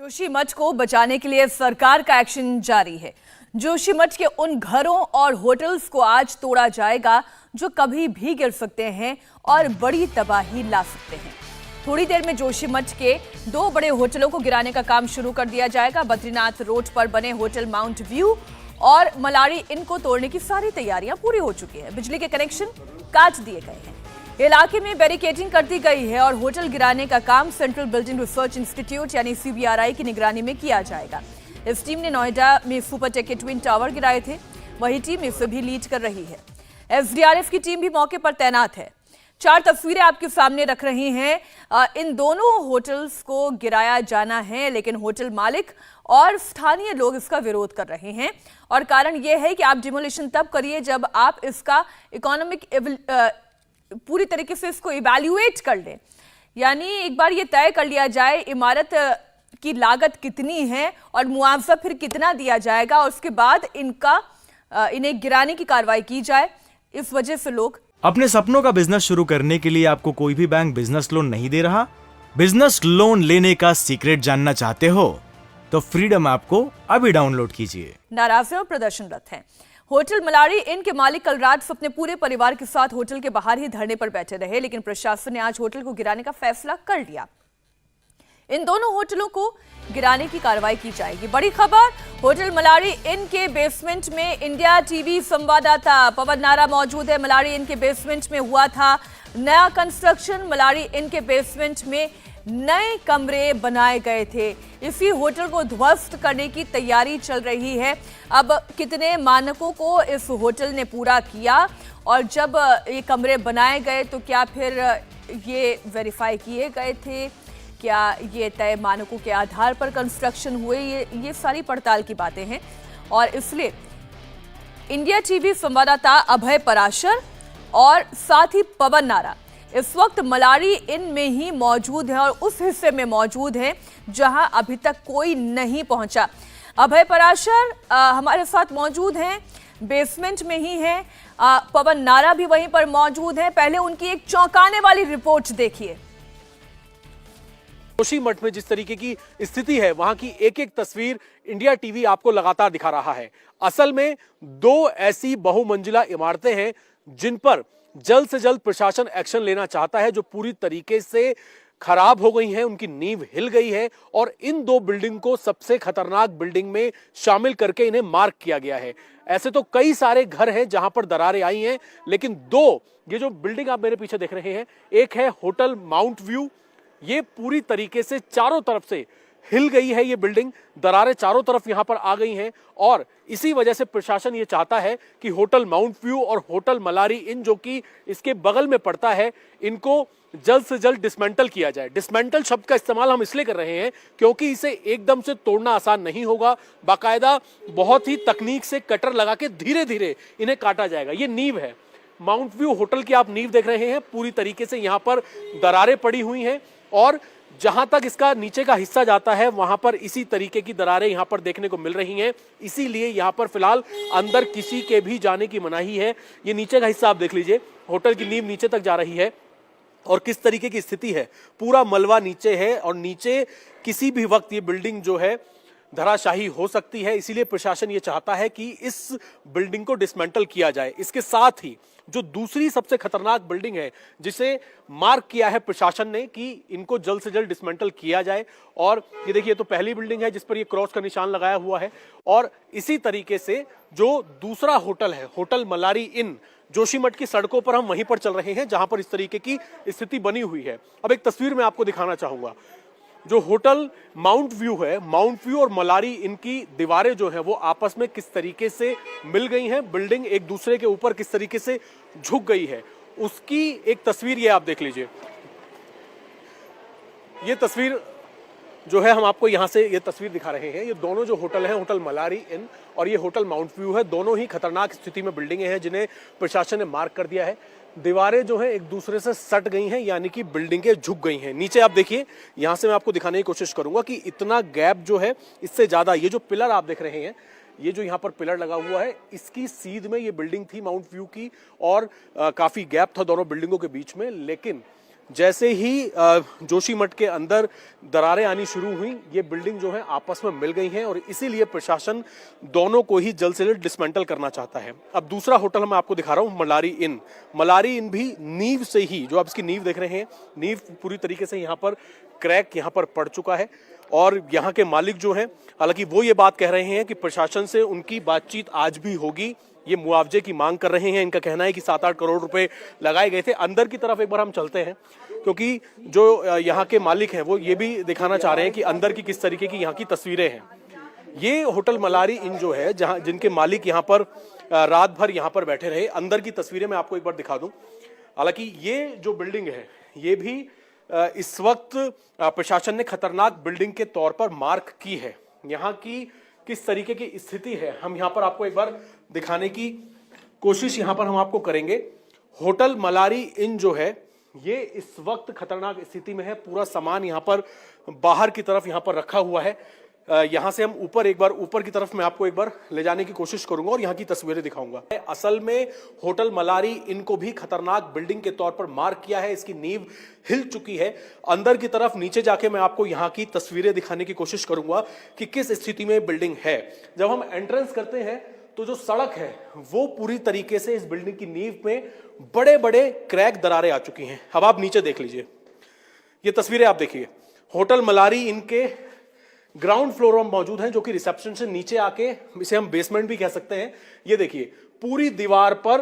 जोशीमठ को बचाने के लिए सरकार का एक्शन जारी है। जोशीमठ के उन घरों और होटल्स को आज तोड़ा जाएगा जो कभी भी गिर सकते हैं और बड़ी तबाही ला सकते हैं। थोड़ी देर में जोशीमठ के 2 बड़े होटलों को गिराने का काम शुरू कर दिया जाएगा। बद्रीनाथ रोड पर बने होटल माउंट व्यू और मलारी इन को तोड़ने की सारी तैयारियां पूरी हो चुकी है। बिजली के कनेक्शन काट दिए गए हैं। इलाके में बैरिकेडिंग कर दी गई है और होटल गिराने का काम सेंट्रल बिल्डिंग रिसर्च इंस्टीट्यूट यानी CBRI की निगरानी में किया जाएगा। इस टीम ने नोएडा में सुपरटेक के ट्विन टावर गिराए थे, वही टीम इसे भी लीड कर रही है। SDRF की टीम भी मौके पर तैनात है। 4 तस्वीरें आपके सामने रख रही हैं। इन दोनों होटल्स को गिराया जाना है, लेकिन होटल मालिक और स्थानीय लोग इसका विरोध कर रहे हैं और कारण यह है कि आप डिमोलिशन तब करिए जब आप इसका इकोनॉमिक पूरी तरीके से इसको इवैल्यूएट कर लें, यानी एक बार ये तय कर लिया जाए इमारत की लागत कितनी है और मुआवजा फिर कितना दिया जाएगा और उसके बाद इन्हें गिराने की कार्रवाई की जाए। इस वजह से लोग अपने सपनों का बिजनेस शुरू करने के लिए आपको कोई भी बैंक बिजनेस लोन नहीं दे रहा। बिजनेस लोन लेने का सीक्रेट जानना चाहते हो तो फ्रीडम ऐप को अभी डाउनलोड कीजिए। नाराज और प्रदर्शनरत हैं। होटल मलारी इन के मालिक कल रात अपने पूरे परिवार के साथ होटल के बाहर ही धरने पर बैठे रहे, लेकिन प्रशासन ने आज होटल को गिराने का फैसला कर लिया। इन दोनों होटलों को गिराने की कार्रवाई की जाएगी। बड़ी खबर, होटल मलारी इन के बेसमेंट में इंडिया टीवी संवाददाता पवन नारा मौजूद है। मलारी इन के बेसमेंट में हुआ था नया कंस्ट्रक्शन। मलारी इन के बेसमेंट में नए कमरे बनाए गए थे। इसी होटल को ध्वस्त करने की तैयारी चल रही है। अब कितने मानकों को इस होटल ने पूरा किया और जब ये कमरे बनाए गए तो क्या फिर ये वेरीफाई किए गए थे, क्या ये तय मानकों के आधार पर कंस्ट्रक्शन हुए, ये सारी पड़ताल की बातें हैं। और इसलिए इंडिया टीवी संवाददाता अभय पराशर और साथ ही पवन नारा इस वक्त मलारी इन में ही मौजूद है और उस हिस्से में मौजूद है जहां अभी तक कोई नहीं पहुंचा। अभय पराशर हमारे साथ मौजूद हैं, बेसमेंट में ही हैं। पवन नारा भी वहीं पर मौजूद हैं। पहले उनकी एक चौंकाने वाली रिपोर्ट देखिए। जोशीमठ में जिस तरीके की स्थिति है, वहां की एक एक तस्वीर इंडिया टीवी आपको लगातार दिखा रहा है। असल में 2 ऐसी बहुमंजिला इमारतें हैं जिन पर जल्द से जल्द प्रशासन एक्शन लेना चाहता है, जो पूरी तरीके से खराब हो गई हैं, उनकी नींव हिल गई है और इन 2 बिल्डिंग को सबसे खतरनाक बिल्डिंग में शामिल करके इन्हें मार्क किया गया है। ऐसे तो कई सारे घर हैं जहां पर दरारें आई हैं, लेकिन 2 ये जो बिल्डिंग आप मेरे पीछे देख रहे हैं, एक है होटल माउंट व्यू। ये पूरी तरीके से चारों तरफ से हिल गई है, ये बिल्डिंग, दरारें चारों तरफ यहां पर आ गई हैं और इसी वजह से प्रशासन ये चाहता है कि होटल माउंट व्यू और होटल मलारी इन, जो कि इसके बगल में पड़ता है, इनको जल्द से जल्द डिसमेंटल किया जाए। डिसमेंटल शब्द का इस्तेमाल हम इसलिए कर रहे हैं क्योंकि इसे एकदम से तोड़ना आसान नहीं होगा। बाकायदा बहुत ही तकनीक से कटर लगा के धीरे धीरे इन्हें काटा जाएगा। ये नींव है, माउंट व्यू होटल की आप नींव देख रहे हैं। पूरी तरीके से यहां पर दरारें पड़ी हुई हैं और जहां तक इसका नीचे का हिस्सा जाता है वहां पर इसी तरीके की दरारें यहां पर देखने को मिल रही हैं। इसीलिए यहां पर फिलहाल अंदर किसी के भी जाने की मनाही है। ये नीचे का हिस्सा आप देख लीजिए, होटल की नींव नीचे तक जा रही है और किस तरीके की स्थिति है। पूरा मलबा नीचे है और नीचे किसी भी वक्त ये बिल्डिंग जो है धराशाही हो सकती है। इसीलिए प्रशासन ये चाहता है कि इस बिल्डिंग को डिसमेंटल किया जाए। इसके साथ ही जो दूसरी सबसे खतरनाक बिल्डिंग है, जिसे मार्क किया है प्रशासन ने कि इनको जल्द से जल्द डिसमेंटल किया जाए, और ये देखिए, तो पहली बिल्डिंग है जिस पर ये क्रॉस का निशान लगाया हुआ है। और इसी तरीके से जो दूसरा होटल है, होटल मलारी इन, जोशीमठ की सड़कों पर हम वहीं पर चल रहे हैं जहां पर इस तरीके की स्थिति बनी हुई है। अब एक तस्वीर मैं आपको दिखाना चाहूंगा। जो होटल माउंट व्यू है, माउंट व्यू और मलारी इनकी दीवारें जो है वो आपस में किस तरीके से मिल गई हैं, बिल्डिंग एक दूसरे के ऊपर किस तरीके से झुक गई है, उसकी एक तस्वीर ये आप देख लीजिए। ये तस्वीर जो है हम आपको यहां से ये तस्वीर दिखा रहे हैं। ये दोनों जो होटल हैं, होटल मलारी इन और ये होटल माउंट व्यू है, दोनों ही खतरनाक स्थिति में बिल्डिंगें हैं जिन्हें प्रशासन ने मार्क कर दिया है। दीवारें जो हैं एक दूसरे से सट गई हैं, यानी कि बिल्डिंगें झुक गई हैं। नीचे आप देखिए, यहां से मैं आपको दिखाने की कोशिश करूंगा कि इतना गैप जो है, इससे ज्यादा ये जो पिलर आप देख रहे हैं, ये जो यहाँ पर पिलर लगा हुआ है, इसकी सीध में ये बिल्डिंग थी माउंट व्यू की और काफी गैप था दोनों बिल्डिंगों के बीच में। लेकिन जैसे ही जोशीमठ के अंदर दरारें आनी शुरू हुई, ये बिल्डिंग जो है आपस में मिल गई हैं और इसीलिए प्रशासन दोनों को ही जल्द से जल्द डिसमेंटल करना चाहता है। अब दूसरा होटल मैं आपको दिखा रहा हूँ, मलारी इन। मलारी इन भी नींव से ही, जो आप इसकी नींव देख रहे हैं, नींव पूरी तरीके से यहाँ पर क्रैक यहाँ पर पड़ चुका है और यहाँ के मालिक जो हैं, हालांकि वो ये बात कह रहे हैं कि प्रशासन से उनकी बातचीत आज भी होगी, ये मुआवजे की मांग कर रहे हैं। इनका कहना है कि 7-8 करोड़ रुपए लगाए गए थे। अंदर की तरफ एक बार हम चलते हैं, क्योंकि जो यहाँ के मालिक हैं वो ये भी दिखाना चाह रहे हैं कि अंदर की किस तरीके की यहाँ की तस्वीरें हैं। ये होटल मलारी इन जो है, जहाँ जिनके मालिक यहाँ पर रात भर यहाँ पर बैठे रहे, अंदर की तस्वीरें मैं आपको एक बार दिखा दूं। हालांकि ये जो बिल्डिंग है ये भी इस वक्त प्रशासन ने खतरनाक बिल्डिंग के तौर पर मार्क की है। यहाँ की किस तरीके की स्थिति है हम यहाँ पर आपको एक बार दिखाने की कोशिश यहाँ पर हम आपको करेंगे। होटल मलारी इन जो है ये इस वक्त खतरनाक स्थिति में है। पूरा सामान यहाँ पर बाहर की तरफ यहाँ पर रखा हुआ है। यहाँ से हम ऊपर एक बार ऊपर की तरफ मैं आपको एक बार ले जाने की कोशिश करूंगा और यहाँ की तस्वीरें दिखाऊंगा। असल में होटल मलारी इनको भी खतरनाक बिल्डिंग के तौर पर मार्क किया है। इसकी नींव हिल चुकी है। अंदर की तरफ नीचे जाके मैं आपको यहाँ की तस्वीरें दिखाने की कोशिश करूंगा कि किस स्थिति में बिल्डिंग है। जब हम एंट्रेंस करते हैं तो जो सड़क है वो पूरी तरीके से इस बिल्डिंग की नींव में बड़े बड़े क्रैक दरारें आ चुकी हैं। अब आप नीचे देख लीजिए, ये तस्वीरें आप देखिए। होटल मलारी इनके ग्राउंड फ्लोर में मौजूद हैं, जो कि रिसेप्शन से नीचे आके, इसे हम बेसमेंट भी कह सकते हैं। ये देखिए पूरी दीवार पर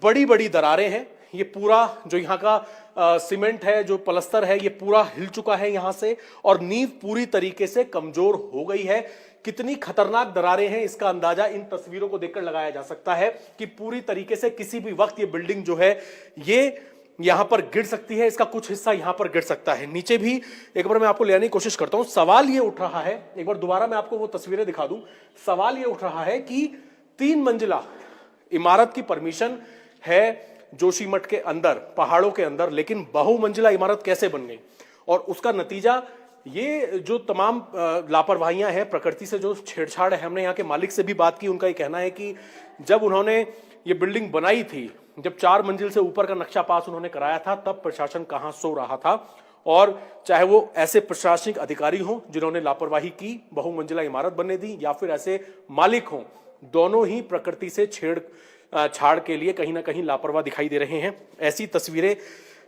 बड़ी बड़ी दरारें हैं। ये पूरा जो यहाँ का सीमेंट है, जो पलस्तर है, ये पूरा हिल चुका है यहाँ से और नींव पूरी तरीके से कमजोर हो गई है। कितनी खतरनाक दरारें हैं इसका अंदाजा इन तस्वीरों को देखकर लगाया जा सकता है कि पूरी तरीके से किसी भी वक्त ये बिल्डिंग जो है ये यहां पर गिर सकती है। इसका कुछ हिस्सा यहां पर गिर सकता है। नीचे भी एक बार मैं आपको ले आने की कोशिश करता हूं। सवाल ये उठ रहा है, एक बार दोबारा मैं आपको वो तस्वीरें दिखा दूं। सवाल ये उठ रहा है कि 3 मंजिला इमारत की परमिशन है जोशीमठ के अंदर, पहाड़ों के अंदर, लेकिन बहुमंजिला इमारत कैसे बन गई? और उसका नतीजा ये जो तमाम लापरवाहियां हैं, प्रकृति से जो छेड़छाड़ है। हमने यहाँ के मालिक से भी बात की। उनका ये कहना है कि जब उन्होंने ये बिल्डिंग बनाई थी, जब 4 मंजिल से ऊपर का नक्शा पास उन्होंने कराया था, तब प्रशासन कहां सो रहा था। और चाहे वो ऐसे प्रशासनिक अधिकारी हों जिन्होंने लापरवाही की, बहुमंजिला इमारत बनने दी, या फिर ऐसे मालिक हों, दोनों ही प्रकृति से छेड़छाड़ के लिए कहीं ना कहीं लापरवाह दिखाई दे रहे हैं। ऐसी तस्वीरें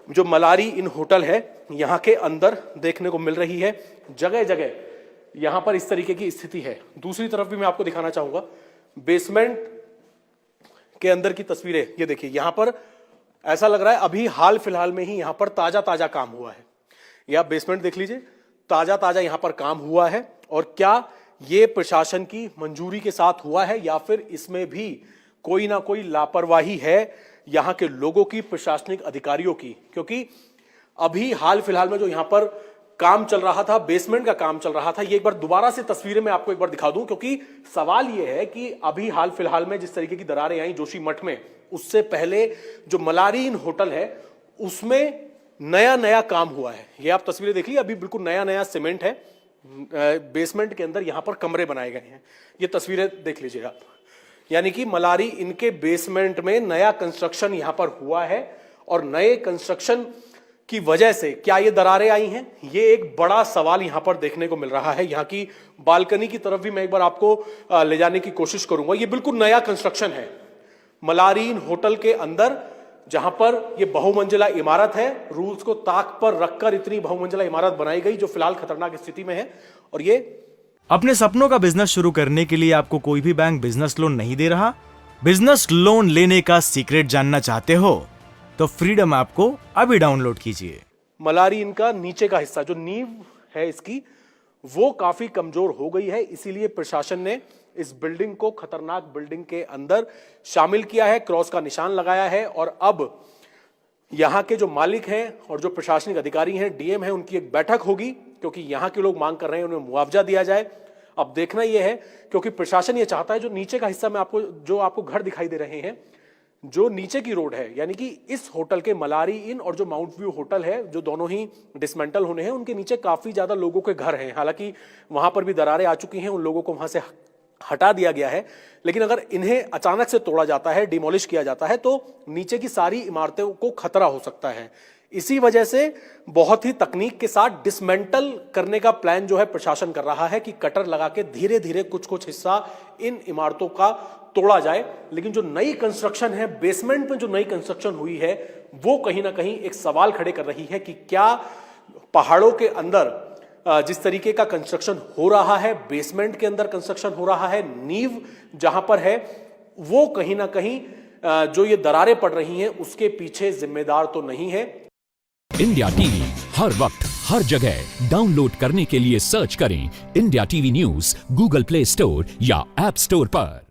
जो मलारी इन होटल है यहाँ के अंदर देखने को मिल रही है। जगह जगह यहाँ पर इस तरीके की स्थिति है। दूसरी तरफ भी मैं आपको दिखाना चाहूंगा बेसमेंट के अंदर की तस्वीरें। ये देखिए, यहाँ पर ऐसा लग रहा है अभी हाल फिलहाल में ही यहाँ पर ताजा ताजा काम हुआ है। ये आप बेसमेंट देख लीजिए, ताजा ताजा यहाँ पर काम हुआ है। और क्या ये प्रशासन की मंजूरी के साथ हुआ है या फिर इसमें भी कोई ना कोई लापरवाही है यहाँ के लोगों की, प्रशासनिक अधिकारियों की? क्योंकि अभी हाल फिलहाल में जो यहाँ पर काम चल रहा था, बेसमेंट का काम चल रहा था, ये एक बार दोबारा से तस्वीरें मैं आपको एक बार दिखा दूं। क्योंकि सवाल ये है कि अभी हाल फिलहाल में जिस तरीके की दरारें आई जोशीमठ में, उससे पहले जो मलारी इन होटल है उसमें नया नया काम हुआ है। ये आप तस्वीरें देख लीजिए, अभी बिल्कुल नया नया सीमेंट है। बेसमेंट के अंदर यहाँ पर कमरे बनाए गए हैं। ये तस्वीरें देख लीजिए आप, यानी कि मलारी इनके बेसमेंट में नया कंस्ट्रक्शन यहां पर हुआ है। और नए कंस्ट्रक्शन की वजह से क्या ये दरारें आई हैं, ये एक बड़ा सवाल यहां पर देखने को मिल रहा है। यहां की बालकनी की तरफ भी मैं एक बार आपको ले जाने की कोशिश करूंगा। ये बिल्कुल नया कंस्ट्रक्शन है मलारी इन होटल के अंदर, जहां पर ये बहुमंजिला इमारत है। रूल्स को ताक पर रखकर इतनी बहुमंजिला इमारत बनाई गई जो फिलहाल खतरनाक स्थिति में है। और ये अपने सपनों का बिजनेस शुरू करने के लिए आपको कोई भी बैंक बिजनेस लोन नहीं दे रहा? बिजनेस लोन लेने का सीक्रेट जानना चाहते हो तो फ्रीडम ऐप को अभी डाउनलोड कीजिए। मलारी इनका नीचे का हिस्सा, जो नींव है इसकी, वो काफी कमजोर हो गई है। इसीलिए प्रशासन ने इस बिल्डिंग को खतरनाक बिल्डिंग के अंदर शामिल किया है, क्रॉस का निशान लगाया है। और अब यहाँ के जो मालिक हैं और जो प्रशासनिक अधिकारी हैं, डीएम हैं, उनकी एक बैठक होगी, क्योंकि यहाँ के लोग मांग कर रहे हैं उन्हें मुआवजा दिया जाए। अब देखना यह है, क्योंकि प्रशासन ये चाहता है जो नीचे का हिस्सा में आपको घर दिखाई दे रहे हैं, जो नीचे की रोड है, यानी कि इस होटल के मलारी इन और जो माउंट व्यू होटल है, जो दोनों ही डिसमेंटल होने हैं, उनके नीचे काफी ज्यादा लोगों के घर हैं। हालांकि वहां पर भी दरारें आ चुकी हैं, उन लोगों को वहां से हटा दिया गया है। लेकिन अगर इन्हें अचानक से तोड़ा जाता है, डिमोलिश किया जाता है, तो नीचे की सारी इमारतों को खतरा हो सकता है। इसी वजह से बहुत ही तकनीक के साथ डिसमेंटल करने का प्लान जो है प्रशासन कर रहा है कि कटर लगा के धीरे धीरे कुछ कुछ हिस्सा इन इमारतों का तोड़ा जाए। लेकिन जो नई कंस्ट्रक्शन है, बेसमेंट में जो नई कंस्ट्रक्शन हुई है, वो कहीं ना कहीं एक सवाल खड़े कर रही है कि क्या पहाड़ों के अंदर जिस तरीके का कंस्ट्रक्शन हो रहा है, बेसमेंट के अंदर कंस्ट्रक्शन हो रहा है, नींव जहां पर है, वो कहीं ना कहीं जो ये दरारें पड़ रही हैं उसके पीछे जिम्मेदार तो नहीं है। इंडिया टीवी हर वक्त हर जगह डाउनलोड करने के लिए सर्च करें India TV news Google play store या ऐप स्टोर पर।